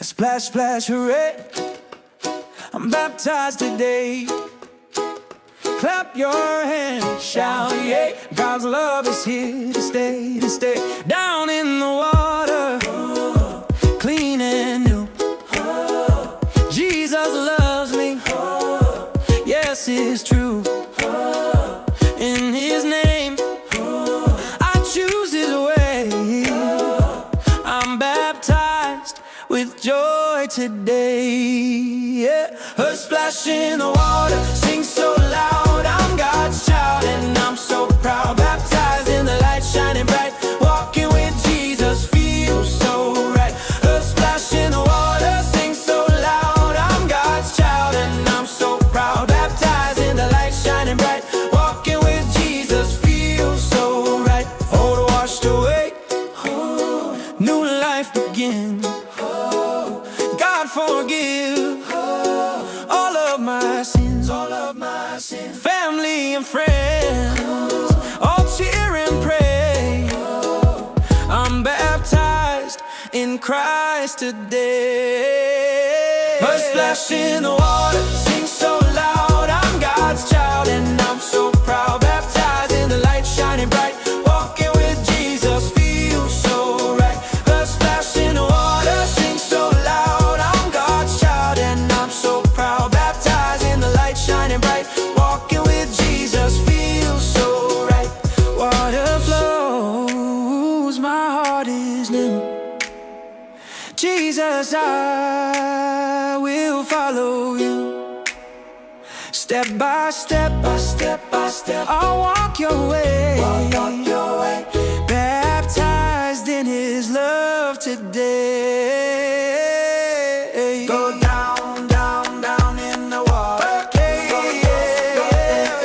Splash, splash, hooray, I'm baptized today. Clap your hands, shout, yeah. God's love is here to stay, to stay. Down in the water, clean and new. Jesus loves me, yes, it's true. In His name, I choose His way. I'm baptized with joy today, yeah. A splash in the water, sing so loud, I'm God's child and I'm so proud. Baptized in the light shining bright, walking with Jesus feels so right. A splash in the water, sing so loud, I'm God's child and I'm so proud. Baptized in the light shining bright, walking with Jesus feels so right. Old washed away, new life begins. God forgive all of my sins, all of my sins. Family and friends, all cheer and pray. I'm baptized in Christ today. A splash in the water, sing so loud, I'm God's child and I'm so proud. Baptized in the light shining bright, walking with Jesus feels so right. A splash in the water, sing so loud, I'm God's child and I'm so proud. Baptized in the light shining bright, walking with Jesus feels so right. Water flows, my heart is new. Jesus, I will follow you. Step by step, by step by step, I'll walk your way, walk your way. Baptized in His love today. Go down, down, down in the water. Okay, yeah.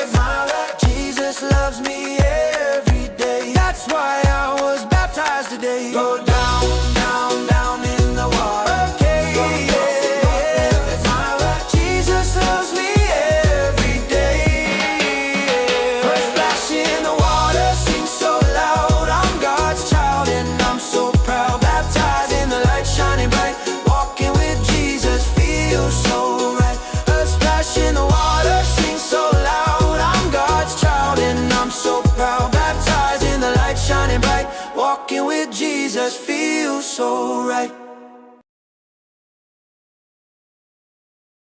Jesus loves me every day. That's why I was baptized today. Go down, down, down in the water. Okay, yeah. Jesus loves me every day. A splash in the water, sing so loud, I'm God's child and I'm so proud. Baptized in the light shining bright, walking with Jesus feels so right. A splash in the water, sing so loud, I'm God's child and I'm so proud. Baptized in the light shining bright, walking with Jesus feels so right.